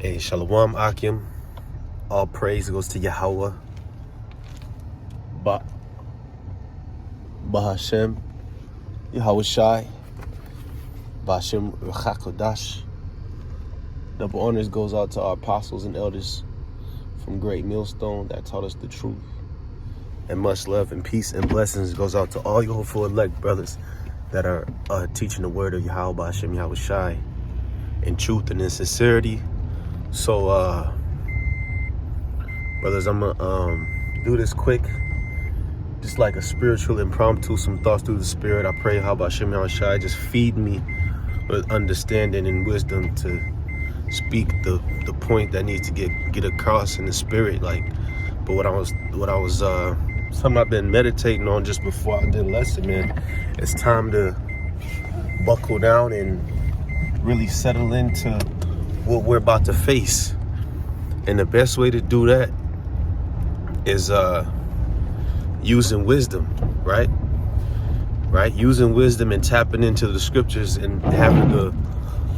Hey, Shalom Akim. All praise goes to Yahweh. Bahashem. Yahweh Shai. Bahashem Rechakodash. Double honors goes out to our apostles and elders from Great Millstone that taught us the truth. And much love and peace and blessings goes out to all your hopeful elect brothers that are teaching the word of Yahweh Bahashem Yahweh Shai in truth and in sincerity. So, brothers, I'm gonna do this quick, just like a spiritual impromptu, some thoughts through the spirit. I pray how about Shem Shai just feed me with understanding and wisdom to speak the point that needs to get across in the spirit. But what I was something I've been meditating on just before I did lesson, man. It's time to buckle down and really settle into what we're about to face. And the best way to do that is using wisdom, right? Using wisdom and tapping into the scriptures and having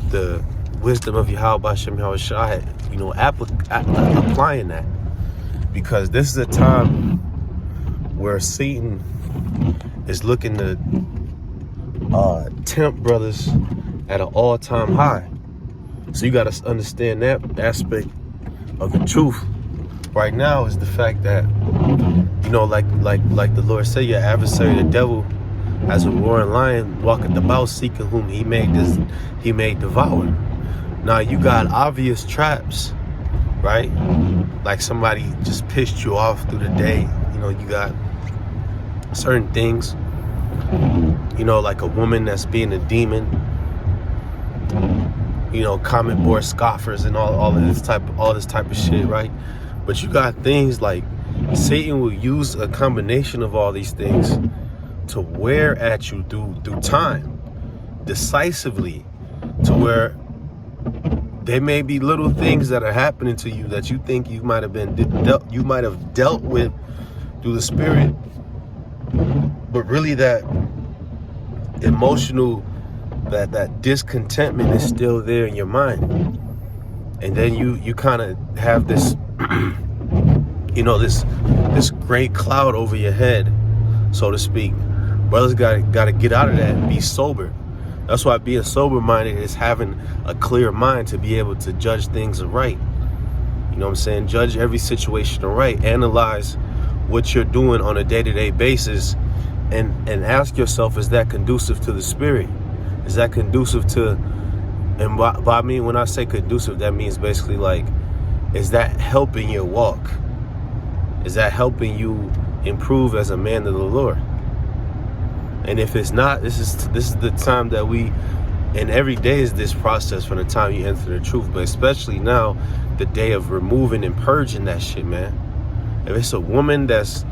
the wisdom of Yahweh Bashem Yahweh Shai, applying that. Because this is a time where Satan is looking to tempt brothers at an all-time high. So you got to understand that aspect of the truth right now is the fact that, like the Lord said, your adversary, the devil, as a roaring lion, walketh about seeking whom he may devour. Now you got obvious traps, right? Like somebody just pissed you off through the day. You got certain things, like a woman that's being a demon. Comment board scoffers and all this type of shit, right? But you got things like Satan will use a combination of all these things to wear at you through time, decisively, to where there may be little things that are happening to you that you think you might have dealt with through the spirit, but really that emotional, that discontentment is still there in your mind. And then you kind of have this this gray cloud over your head, so to speak. Brothers gotta get out of that and be sober. That's why being sober minded is having a clear mind to be able to judge things right. You know what I'm saying? Judge every situation right. Analyze what you're doing on a day-to-day basis and ask yourself, is that conducive to the spirit? Is that conducive to, and by me, when I say conducive, that means basically like, is that helping your walk? Is that helping you improve as a man of the Lord? And if it's not, this is the time that and every day is this process from the time you enter the truth, but especially now, the day of removing and purging that shit, man. If it's a woman that's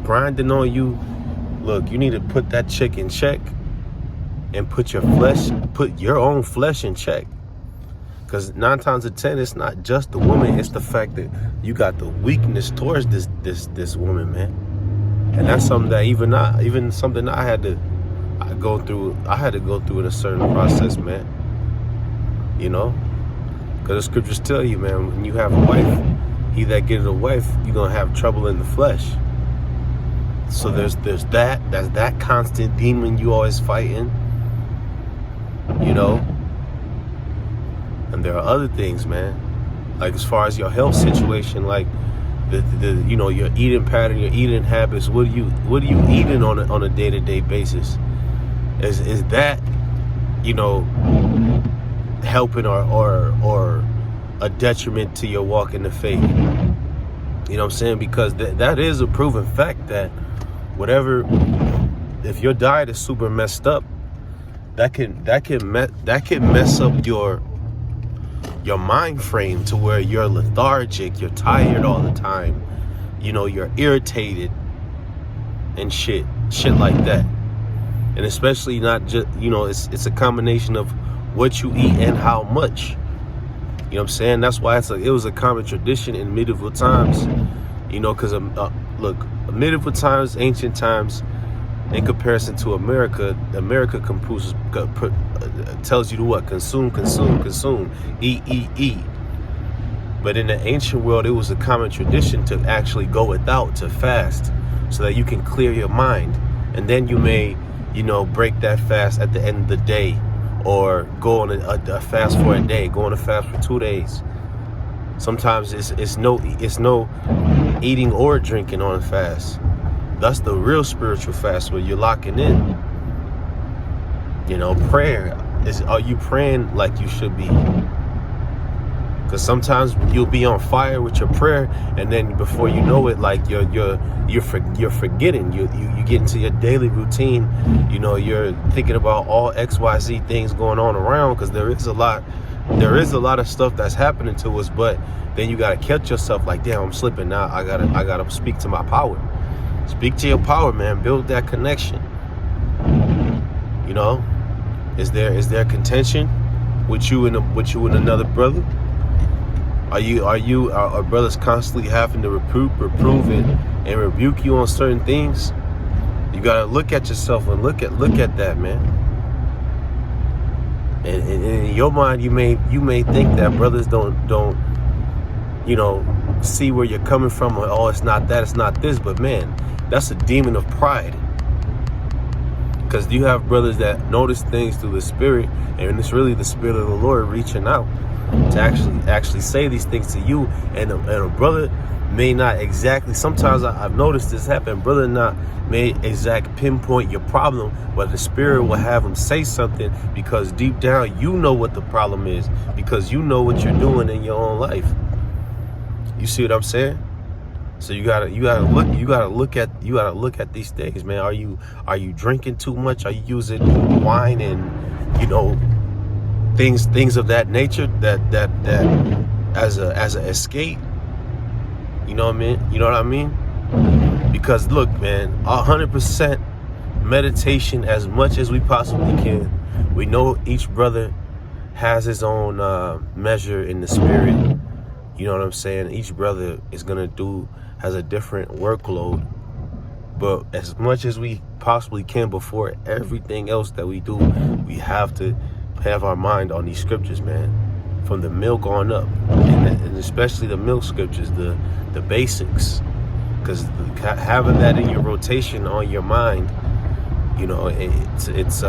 grinding on you, look, you need to put that chick in check. And put your own flesh in check. Because 9 times out of 10, it's not just the woman, it's the fact that you got the weakness towards this woman, man. And that's something that even something I had to go through in a certain process, man. Because the scriptures tell you, man, when you have a wife, he that getteth a wife, you're gonna have trouble in the flesh. So there's that constant demon you always fighting. And there are other things, man, like as far as your health situation, like your eating pattern, your eating habits. What are you eating on a day-to-day basis? Is that helping or a detriment to your walk in the faith? You know what I'm saying? Because that is a proven fact that if your diet is super messed up, that can mess up your mind frame to where you're lethargic, you're tired all the time, you're irritated and shit like that. And especially not just, it's a combination of what you eat and how much. You know what I'm saying? That's why it was a common tradition in medieval times, because look, medieval times, ancient times, in comparison to America tells you to what? Consume, eat. But in the ancient world, it was a common tradition to actually go without, to fast, so that you can clear your mind. And then you may, break that fast at the end of the day, or go on a fast for a day, go on a fast for 2 days. Sometimes it's no eating or drinking on a fast. That's the real spiritual fast, where you're locking in. Prayer are you praying like you should be? Because sometimes you'll be on fire with your prayer, and then before you know it, like you're forgetting. You get into your daily routine. You're thinking about all XYZ things going on around, because there is a lot of stuff that's happening to us. But then you gotta catch yourself, like, damn, I'm slipping now. I gotta speak to my power. Speak to your power, man. Build that connection. Is there contention with you and another brother? Are brothers constantly having to reprove and rebuke you on certain things? You gotta look at yourself and look at that, man. And in your mind, you may think that brothers don't see where you're coming from, or, oh, it's not that, it's not this. But man, that's a demon of pride. Because you have brothers that notice things through the Spirit, and it's really the Spirit of the Lord reaching out to actually say these things to you. And a brother may not exactly, sometimes I've noticed this happen, brother not may exact pinpoint your problem, but the Spirit will have him say something, because deep down you know what the problem is, because you know what you're doing in your own life. You see what I'm saying? So you gotta look at these things, man. Are you drinking too much? Are you using wine and things of that nature that as an escape? You know what I mean? Because look, man, 100% meditation as much as we possibly can. We know each brother has his own measure in the Spirit. You know what I'm saying? Each brother has a different workload. But as much as we possibly can, before everything else that we do, we have to have our mind on these scriptures, man. From the milk on up. And especially the milk scriptures, the basics. Because having that in your rotation on your mind, it's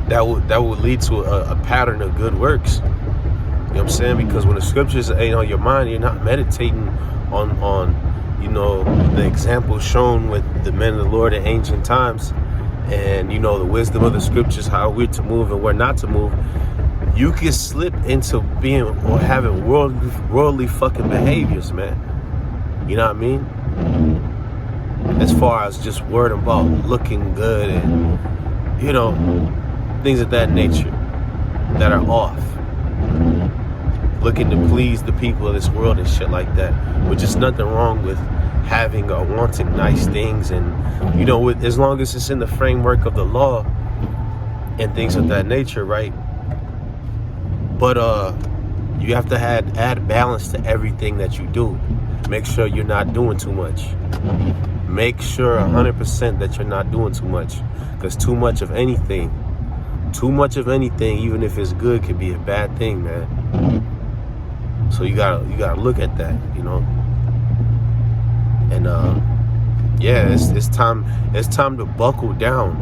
that would lead to a pattern of good works. You know what I'm saying? Because when the scriptures ain't on your mind, you're not meditating on the example shown with the men of the Lord in ancient times, and the wisdom of the scriptures, how we're to move and we're not to move. You can slip into being or having worldly fucking behaviors, man. You know what I mean? As far as just word about looking good and things of that nature that are off. Looking to please the people of this world and shit like that, which is nothing wrong with having or wanting nice things, and as long as it's in the framework of the law and things of that nature, right? But you have to add balance to everything that you do. Make sure you're not doing too much. Make sure 100% that you're not doing too much, because too much of anything, even if it's good, can be a bad thing, man. So you gotta look at that, and it's time to buckle down.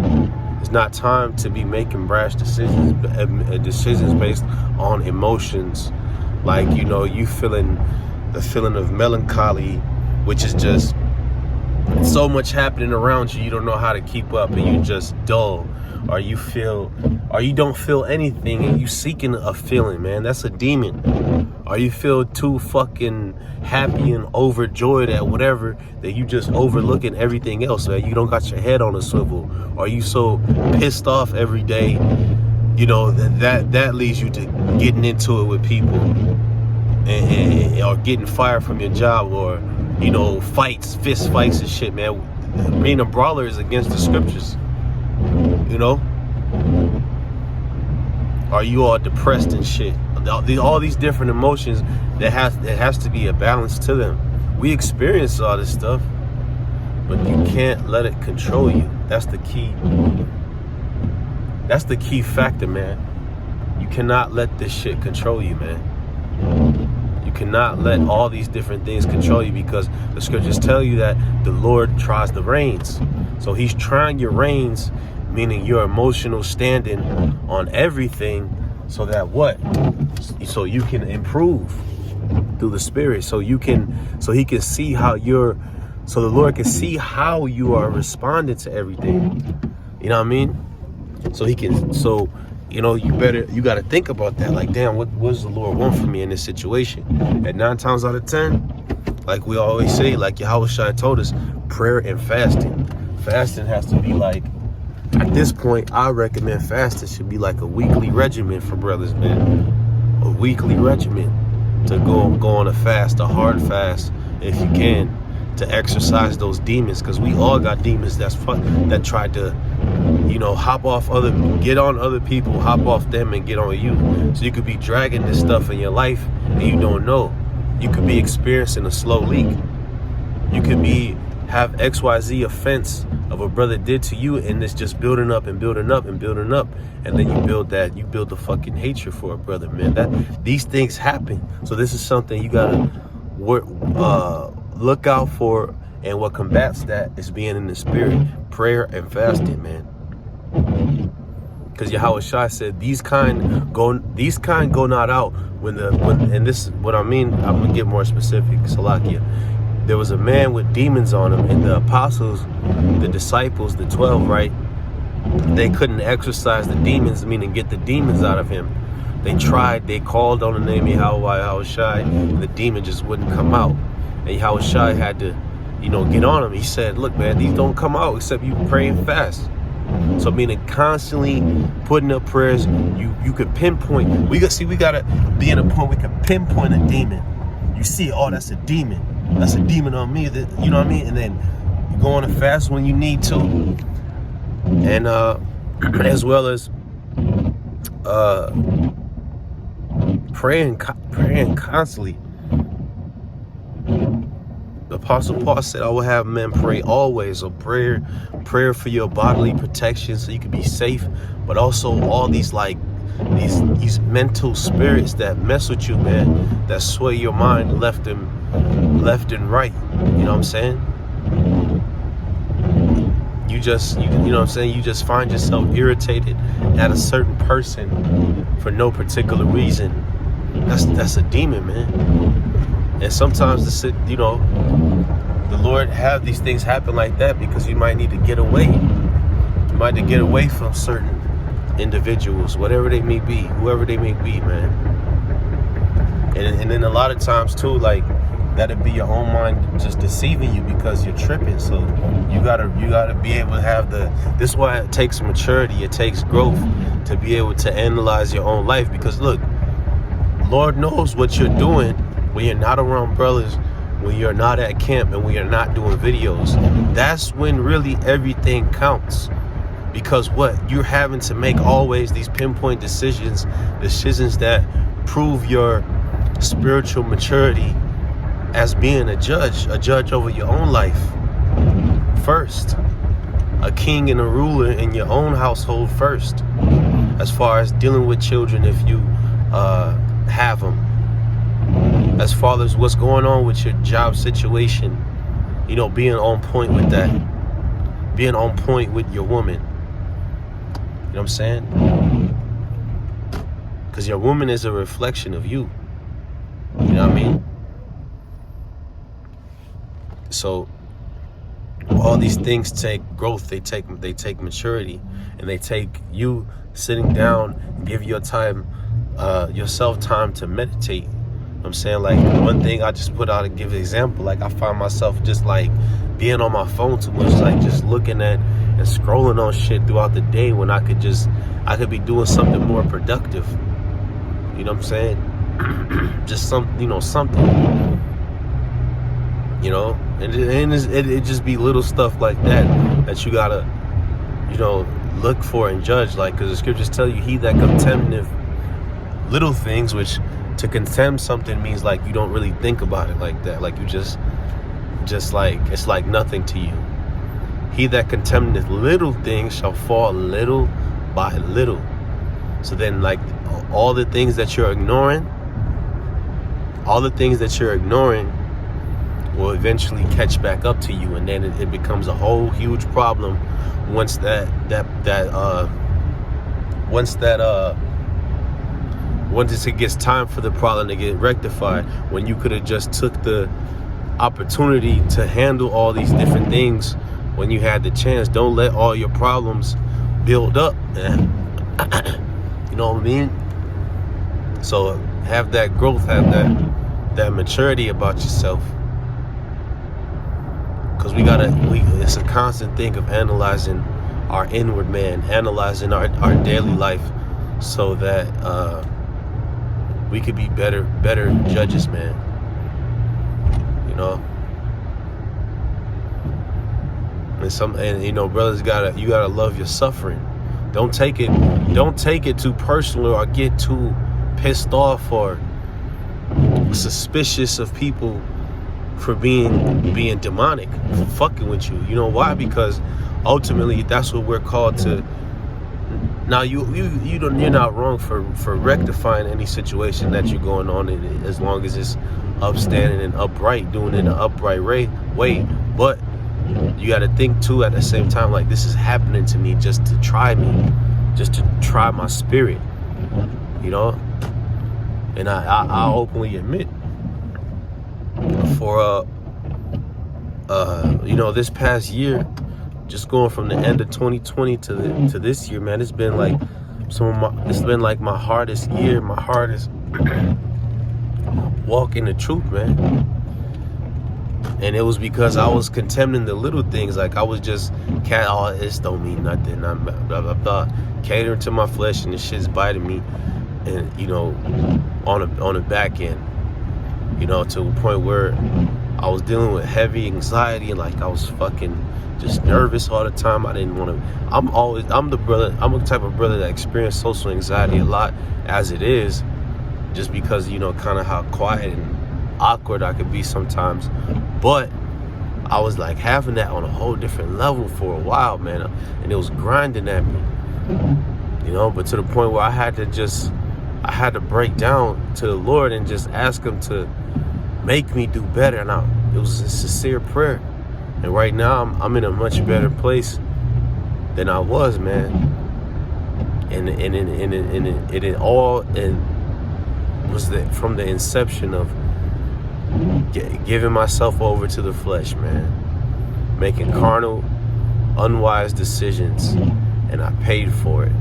It's not time to be making brash decisions based on emotions, like you feeling the feeling of melancholy, which is just so much happening around you, you don't know how to keep up, and you just dull, or you don't feel anything, and you seeking a feeling, man. That's a demon. Or you feel too fucking happy and overjoyed at whatever that you just overlooking everything else, man. You don't got your head on a swivel. Or you so pissed off every day, that leads you to getting into it with people, and or getting fired from your job, or fist fights and shit, man. Being a brawler is against the scriptures. Are you all depressed and shit? All these different emotions, there has to be a balance to them. We experience all this stuff, but you can't let it control you. That's the key. That's the key factor, man. You cannot let this shit control you, man. You cannot let all these different things control you, because the scriptures tell you that the Lord tries the reins. So he's trying your reins, meaning your emotional standing on everything, so that what? So you can improve through the Spirit. So he can see how so the Lord can see how you are responding to everything. You know what I mean? So you got to think about that. Like, damn, what does the Lord want from me in this situation? And 9 times out of 10, like we always say, like Yahushua told us, prayer and fasting. Fasting has to be like, at this point, I recommend fasting should be like a weekly regimen for brothers, man. A weekly regimen to go on a fast, a hard fast, if you can, to exercise those demons, because we all got demons that tried to, get on other people, hop off them and get on you. So you could be dragging this stuff in your life and you don't know. You could be experiencing a slow leak. You could have XYZ offense of a brother did to you, and it's just building up and building up and building up, and then you build the fucking hatred for a brother, man. These things happen. So this is something you gotta look out for, and what combats that is being in the Spirit, prayer and fasting, man. Because Yahushua said these kind go not out and this is what I mean. I'm gonna get more specific. Salakia. There was a man with demons on him, and the apostles, the disciples, the 12, right? They couldn't exorcise the demons, meaning get the demons out of him. They tried, they called on the name of Yahushua, and the demon just wouldn't come out. And Yahushua had to, get on him. He said, look, man, these don't come out except you pray and fast. So meaning constantly putting up prayers, you can pinpoint. We gotta be in a point we can pinpoint a demon. You see, oh, that's a demon. That's a demon on me. That, you know what I mean? And then you go on a fast when you need to, and as well as praying constantly. The Apostle Paul said, I will have men pray always. So prayer for your bodily protection, so you can be safe, but also all these these mental spirits that mess with you, man, that sway your mind left and right. You know what I'm saying? You know what I'm saying? You just find yourself irritated at a certain person for no particular reason. That's a demon, man. And sometimes the Lord have these things happen like that because you might need to get away. You might need to get away from certain individuals, whatever they may be, whoever they may be, man. And then a lot of times too, like, that'll be your own mind just deceiving you because you're tripping. So you gotta be able to have this is why it takes maturity, it takes growth to be able to analyze your own life. Because look, Lord knows what you're doing when you're not around brothers, when you're not at camp, and when you're not doing videos. That's when really everything counts. Because what? You're having to make always these pinpoint decisions that prove your spiritual maturity as being a judge over your own life first, a king and a ruler in your own household first, as far as dealing with children if you have them, as far as what's going on with your job situation, being on point with that, being on point with your woman. You know what I'm saying? Because your woman is a reflection of you. You know what I mean? So all these things take growth, they take maturity, and they take you sitting down, give your time, yourself time to meditate. You know what I'm saying? Like, one thing I just put out to give an example, like I find myself just like being on my phone too much, like just looking at and scrolling on shit throughout the day when I could be doing something more productive. You know what I'm saying? Just something. And it just be little stuff like that you gotta, look for and judge. Like, because the scriptures tell you, he that contemneth little things, which to contemn something means like you don't really think about it like that. Like you just like, it's like nothing to you. He that contemneth little things shall fall little by little. So then, like, all the things that you're ignoring, all the things that you're ignoring will eventually catch back up to you, and then it becomes a whole huge problem once once it gets time for the problem to get rectified, when you could have just took the opportunity to handle all these different things when you had the chance. Don't let all your problems build up, man. You know what I mean? So have that growth, have that maturity about yourself. Because it's a constant thing of analyzing our inward man, analyzing our daily life, so that we could be better judges, man. You know? And you know, brothers, you gotta love your suffering. Don't take it too personal, or get too pissed off or suspicious of people for being demonic, for fucking with you. You know why? Because ultimately that's what we're called to. Now you're not wrong for rectifying any situation that you're going on in, as long as it's upstanding and upright, doing it in an upright way. But you got to think too at the same time, like, this is happening to me just to try me, just to try my spirit, you know. And I openly admit, for you know, this past year, just going from the end of 2020 to this year, man, it's been like my hardest year, my hardest walk in the truth, man. And it was because I was contemplating the little things. Like, I was just, this don't mean nothing, I'm blah blah blah, catering to my flesh, and the shit's biting me, and you know, on the back end, you know, to a point where I was dealing with heavy anxiety, and like I was fucking just nervous all the time. I didn't want to. I'm the type of brother that experienced social anxiety a lot as it is, just because, you know, kind of how quiet and awkward I could be sometimes. But I was like having that on a whole different level for a while, man, and it was grinding at me, you know. But to the point where I had to break down to the Lord and just ask Him to make me do better. And it was a sincere prayer. And right now I'm in a much better place than I was, man. And it all was from the inception of giving myself over to the flesh, man, making carnal, unwise decisions, and I paid for it.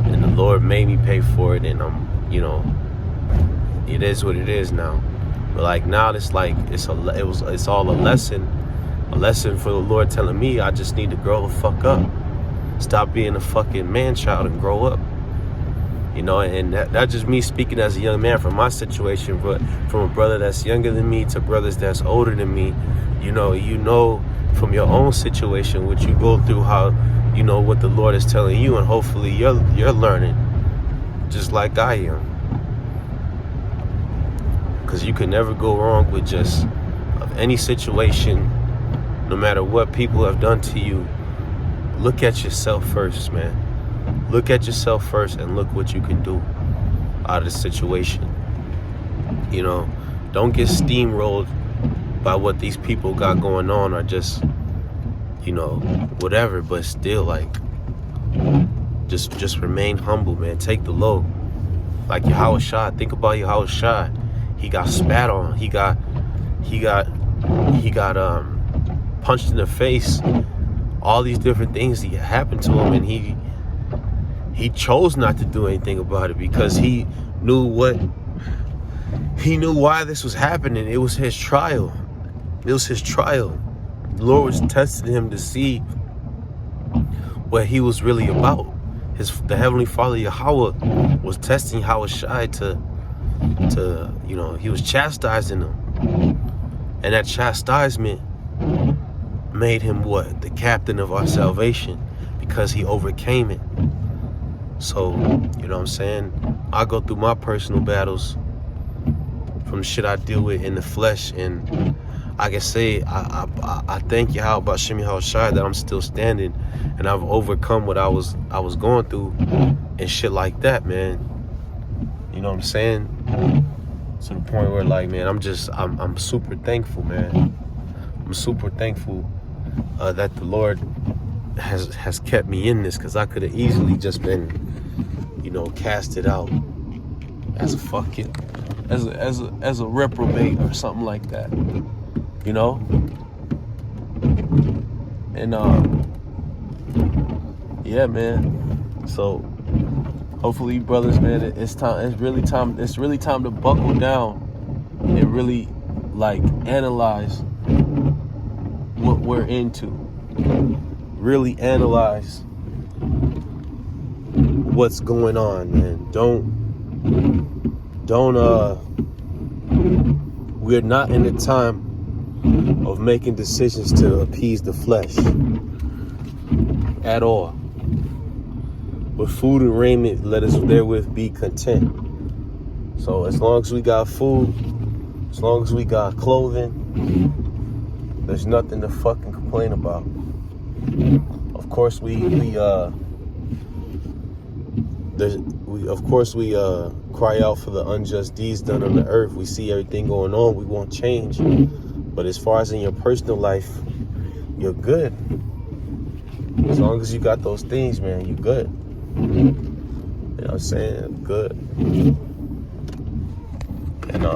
And the Lord made me pay for it, and you know, it is what it is now. But like now, it's like it's all a lesson for the Lord telling me I just need to grow the fuck up, stop being a fucking man child and grow up. You know, and that's just me speaking as a young man from my situation, but from a brother that's younger than me to brothers that's older than me, you know from your own situation, what you go through, how, you know, what the Lord is telling you, and hopefully you're learning just like I am. Because you can never go wrong with just of any situation, no matter what people have done to you. Look at yourself first, man. Look at yourself first, and look what you can do out of the situation. You know, don't get steamrolled by what these people got going on, or just, you know, whatever. But still, like, just remain humble, man. Take the low. Like Yahweh Shai. Think about Yahweh Shai. He got spat on. He got punched in the face. All these different things that happened to him, and he chose not to do anything about it, because he knew why this was happening. It was his trial. It was his trial. The Lord was testing him to see what he was really about. The Heavenly Father Yahweh was testing Yahweh Shai to, you know, he was chastising him. And that chastisement made him what? The captain of our salvation, because he overcame it. So, you know what I'm saying? I go through my personal battles from the shit I deal with in the flesh, and I can say I thank Yahweh B'Shem Yahweh Shai that I'm still standing, and I've overcome what I was going through and shit like that, man. You know what I'm saying? to the point where, like, man, I'm super thankful, man. I'm super thankful that the Lord has kept me in this, because I could have easily just been, you know, casted out as a fucking, as a reprobate or something like that, you know. And yeah, man. So hopefully, brothers, man, it's time. It's really time. It's really time to buckle down and really, like, analyze what we're into. Really analyze what's going on, man. We're not in the time of making decisions to appease the flesh at all. With food and raiment, let us therewith be content. So as long as we got food, as long as we got clothing, there's nothing to fucking complain about. Of course we cry out for the unjust deeds done on the earth. We see everything going on. We won't change. But as far as in your personal life, you're good. As long as you got those things, man, you good. You know what I'm saying? Good. And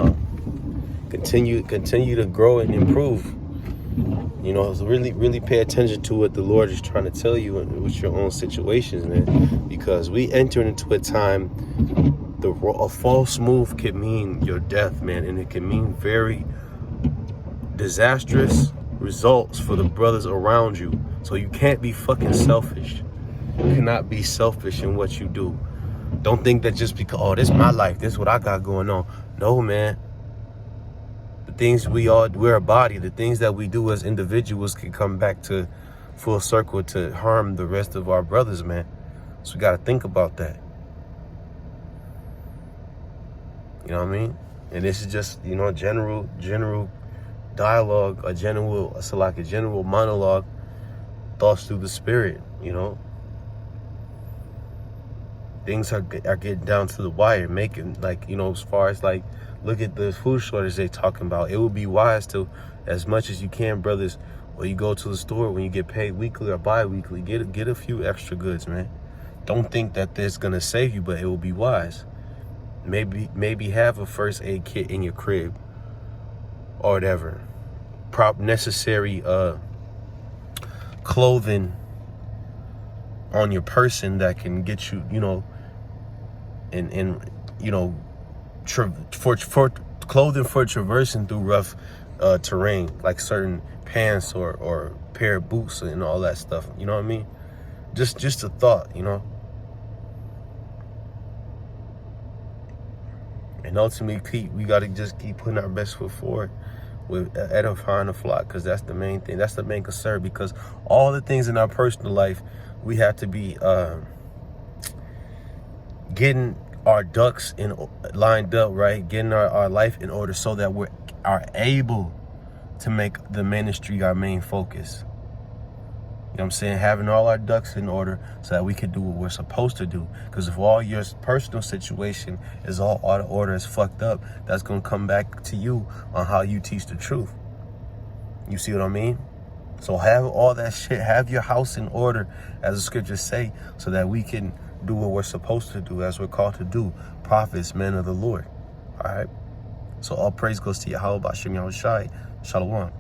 continue to grow and improve. You know, really pay attention to what the Lord is trying to tell you with your own situations, man. Because we enter into a time, a false move can mean your death, man, and it can mean very disastrous results for the brothers around you. So you can't be fucking selfish. You cannot be selfish in what you do. Don't think that just because, oh, this is my life, this is what I got going on. No, man. The things we're a body. The things that we do as individuals can come back to full circle to harm the rest of our brothers, man. So we got to think about that. You know what I mean? And this is just, you know, general dialogue, a general monologue, thoughts through the spirit, you know. Things are getting down to the wire, making, like, you know, as far as, like, look at the food shortage they talking about. It would be wise to, as much as you can, brothers, when you go to the store, when you get paid weekly or bi-weekly, get a few extra goods, man. Don't think that this gonna save you, but it will be wise. Maybe have a first aid kit in your crib or whatever. Necessary clothing on your person that can get you, you know, and you know, for clothing for traversing through rough terrain, like certain pants or pair of boots and all that stuff. You know what I mean? Just a thought, you know. And ultimately, we got to just keep putting our best foot forward with edifying the flock, because that's the main thing. That's the main concern, because all the things in our personal life, we have to be getting our ducks lined up, right? Getting our life in order so that we are able to make the ministry our main focus. You know what I'm saying? Having all our ducks in order so that we can do what we're supposed to do. Because if all your personal situation is all out of order, is fucked up, that's going to come back to you on how you teach the truth. You see what I mean? So have all that shit, have your house in order, as the scriptures say, so that we can do what we're supposed to do, as we're called to do, prophets, men of the Lord. All right? So all praise goes to Yahweh B'Shem Yahushai. Shalom.